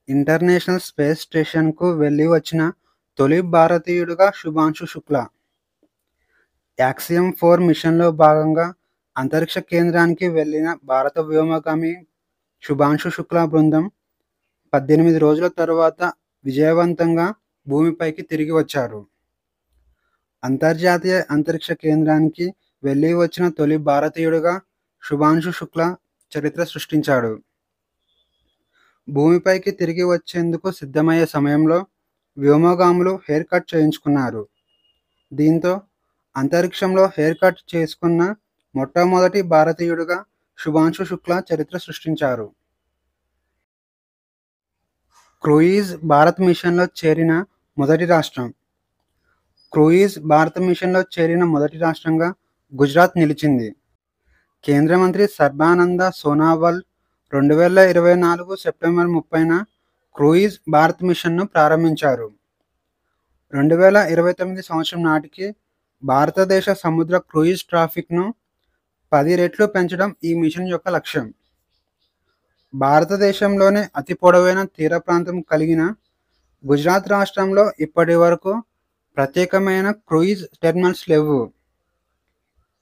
International space స్టేషన్‌కు వెళ్లి వచ్చిన తొలి భారతీయుడుగా శుభాంశు శుక్లా. యాక్సియం 4 మిషన్‌లో భాగంగా అంతరిక్ష కేంద్రానికి వెళ్లిన భారత వ్యోమగామి శుభాంశు శుక్లా బృందం 18 రోజుల తరువాత విజయవంతంగా భూమిపైకి తిరిగి వచ్చారు. అంతర్జాతీయ అంతరిక్ష కేంద్రానికి వెళ్లి వచ్చిన తొలి భారతీయుడుగా శుభాంశు శుక్లా చరిత్ర సృష్టించాడు. భూమిపైకి తిరిగి వచ్చేందుకు సిద్ధమయ్యే సమయంలో వ్యోమగాములు హెయిర్ కట్ చేయించుకున్నారు. దీంతో అంతరిక్షంలో హెయిర్ కట్ చేసుకున్న మొట్టమొదటి భారతీయుడుగా శుభాంశు శుక్లా చరిత్ర సృష్టించారు. క్రూయిజ్ భారత్ మిషన్‌లో చేరిన మొదటి రాష్ట్రం. క్రూయిజ్ భారత మిషన్‌లో చేరిన మొదటి రాష్ట్రంగా గుజరాత్ నిలిచింది. కేంద్ర మంత్రి సర్బానంద సోనోవాల్ 2024 సెప్టెంబర్ 30న క్రూయిజ్ భారత్ మిషన్‌ను ప్రారంభించారు. 2029 సంవత్సరం నాటికి భారతదేశ సముద్ర క్రూయిజ్ ట్రాఫిక్‌ను 10 రెట్లు పెంచడం ఈ మిషన్ యొక్క లక్ష్యం. భారతదేశంలోనే అతి పొడవైన తీర ప్రాంతం కలిగిన గుజరాత్ రాష్ట్రంలో ఇప్పటి వరకు ప్రత్యేకమైన క్రూయిజ్ టెర్మినల్స్ లేవు.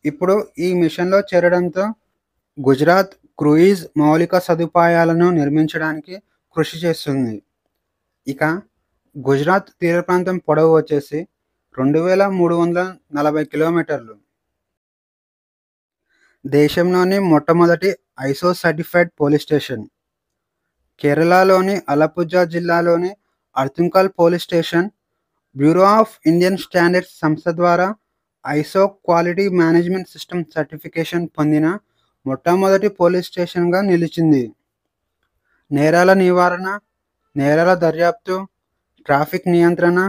ఇప్పుడు ఈ మిషన్‌లో చేరడంతో గుజరాత్ క్రూయిజ్ మౌలిక సదుపాయాలను నిర్మించడానికి కృషి చేస్తుంది. ఇక గుజరాత్ తీర ప్రాంతం పొడవు వచ్చేసి 2340 కిలోమీటర్లు. దేశంలోని మొట్టమొదటి ఐసో సర్టిఫైడ్ పోలీస్ స్టేషన్. కేరళలోని అలప్పుజ జిల్లాలోని Arthunkal police station bureau of Indian standards సంస్థ ద్వారా ISO quality management system certification పొందిన మొట్టమొదటి పోలీస్ స్టేషన్‌గా నిలిచింది. నేరాల నివారణ, నేరాల దర్యాప్తు, ట్రాఫిక్ నియంత్రణ,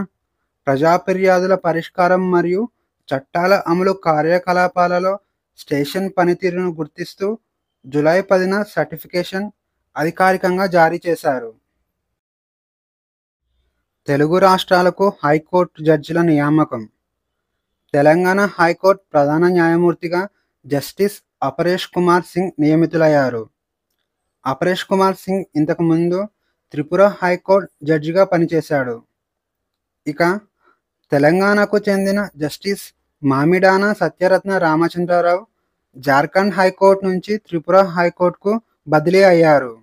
ప్రజా ఫిర్యాదుల పరిష్కారం మరియు చట్టాల అమలు కార్యకలాపాలలో స్టేషన్ పనితీరును గుర్తిస్తూ జూలై 10న సర్టిఫికేషన్ అధికారికంగా జారీ చేశారు. తెలుగు రాష్ట్రాలకు హైకోర్టు జడ్జిల నియామకం. తెలంగాణ హైకోర్టు ప్రధాన న్యాయమూర్తిగా జస్టిస్ అపరేష్ కుమార్ సింగ్ నియమితులయ్యారు. అపరేష్ కుమార్ సింగ్ ఇంతకుముందు త్రిపుర హైకోర్టు జడ్జిగా పనిచేశాడు. ఇక తెలంగాణకు చెందిన జస్టిస్ మామిడాన సత్యరత్న రామచంద్రరావు జార్ఖండ్ హైకోర్టు నుంచి త్రిపుర హైకోర్టుకు బదిలీ అయ్యారు.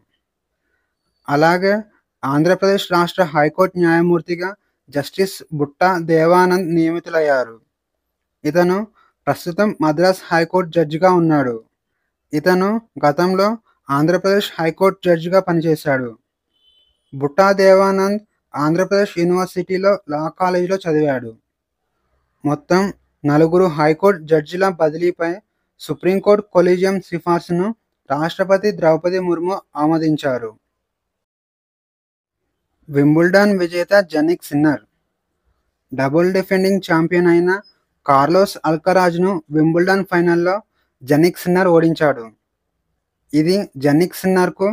అలాగే ఆంధ్రప్రదేశ్ రాష్ట్ర హైకోర్టు న్యాయమూర్తిగా జస్టిస్ బుట్టా దేవానంద్ నియమితులయ్యారు. ఇతను ప్రస్తుతం మద్రాస్ హైకోర్టు జడ్జిగా ఉన్నాడు. ఇతను గతంలో ఆంధ్రప్రదేశ్ హైకోర్టు జడ్జిగా పనిచేశాడు. బుట్టా దేవానంద్ ఆంధ్రప్రదేశ్ యూనివర్సిటీలో లా కాలేజీలో చదివాడు. మొత్తం 4 హైకోర్టు జడ్జిల బదిలీపై సుప్రీంకోర్టు కొలీజియం సిఫార్సును రాష్ట్రపతి ద్రౌపది ముర్ము ఆమోదించారు. వింబుల్డన్ విజేత జనిక్ సిన్నర్. డబుల్ డిఫెండింగ్ ఛాంపియన్ అయిన కార్లోస్ అల్కరాజ్ను వింబుల్డన్ ఫైనల్లో జనిక్ సిన్నర్ ఓడించాడు. ఇది జనిక్ సిన్నర్కు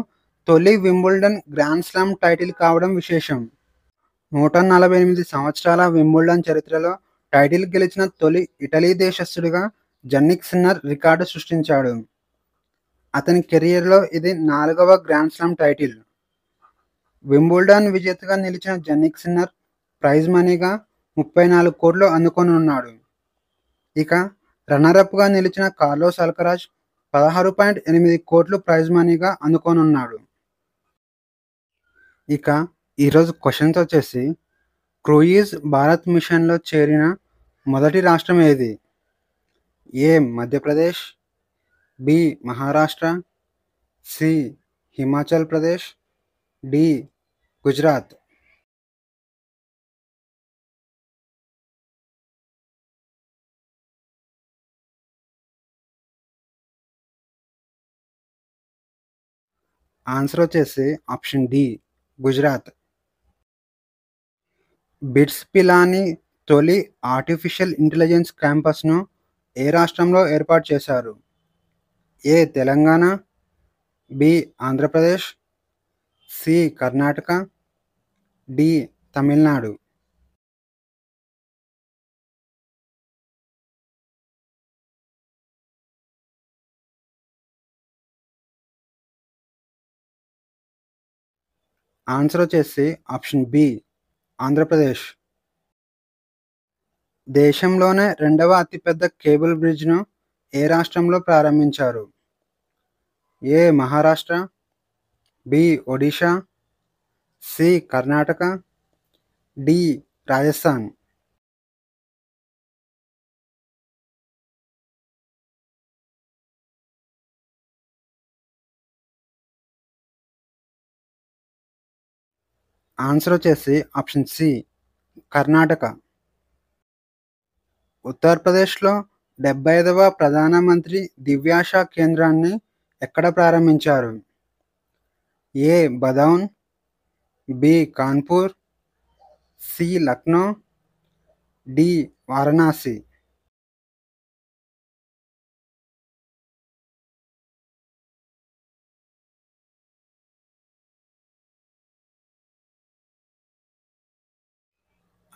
తొలి వింబుల్డన్ గ్రాండ్ స్లామ్ టైటిల్ కావడం విశేషం. 148 సంవత్సరాల వింబుల్డన్ చరిత్రలో టైటిల్ గెలిచిన తొలి ఇటలీ దేశస్థుడిగా జనిక్ సిన్నర్ రికార్డు సృష్టించాడు. అతని కెరియర్లో ఇది 4వ గ్రాండ్ స్లామ్ టైటిల్. వింబుల్డన్ విజేతగా నిలిచిన జనిక్ సిన్నర్ ప్రైజ్ మనీగా 34 కోట్లు అందుకోనున్నాడు. ఇక రన్నరప్గా నిలిచిన కార్లోస్ అల్కరాజ్ 16.8 కోట్లు ప్రైజ్ మనీగా అందుకోనున్నాడు. ఇక ఈరోజు క్వశ్చన్స్ వచ్చేసి క్రూయిజ్ భారత్ మిషన్‌లో చేరిన మొదటి రాష్ట్రం ఏది? A. Madhya Pradesh, B. Maharashtra, C. Himachal Pradesh, D. Gujarat. Answer వచ్చేసి option D Gujarat. BITS Pilani తొలి ఆర్టిఫిషియల్ ఇంటెలిజెన్స్ క్యాంపస్‌ను ఏ రాష్ట్రంలో ఏర్పాటు చేశారు? A. Telangana, B. Andhra Pradesh, C. Karnataka, D. Tamil Nadu. Answer వచ్చేసి ఆప్షన్ బి ఆంధ్రప్రదేశ్. దేశంలోనే రెండవ అతిపెద్ద కేబుల్ బ్రిడ్జ్‌ను ఏ రాష్ట్రంలో ప్రారంభించారు? A Maharashtra, B Odisha, C Karnataka, D Rajasthan. Answer వచ్చేసి ఆప్షన్ సి కర్ణాటక. ఉత్తరప్రదేశ్‌లో 75వ ప్రధానమంత్రి దివ్యాశ కేంద్రాన్ని ఎక్కడ ప్రారంభించారు? ఏ Badaun, B Kanpur, C Lucknow, D Varanasi.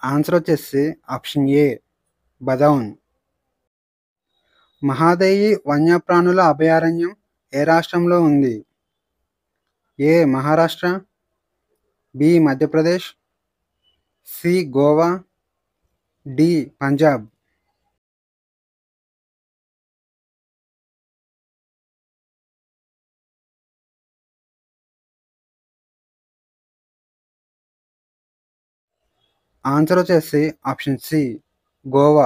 Answer వచ్చేసి ఆప్షన్ ఏ బదౌన్. మహాదయి వన్యప్రాణుల అభయారణ్యం ఏ రాష్ట్రంలో ఉంది? A Maharashtra, B Madhya Pradesh, C Goa, D Punjab. Answer వచ్చేసి ఆప్షన్ సి గోవా.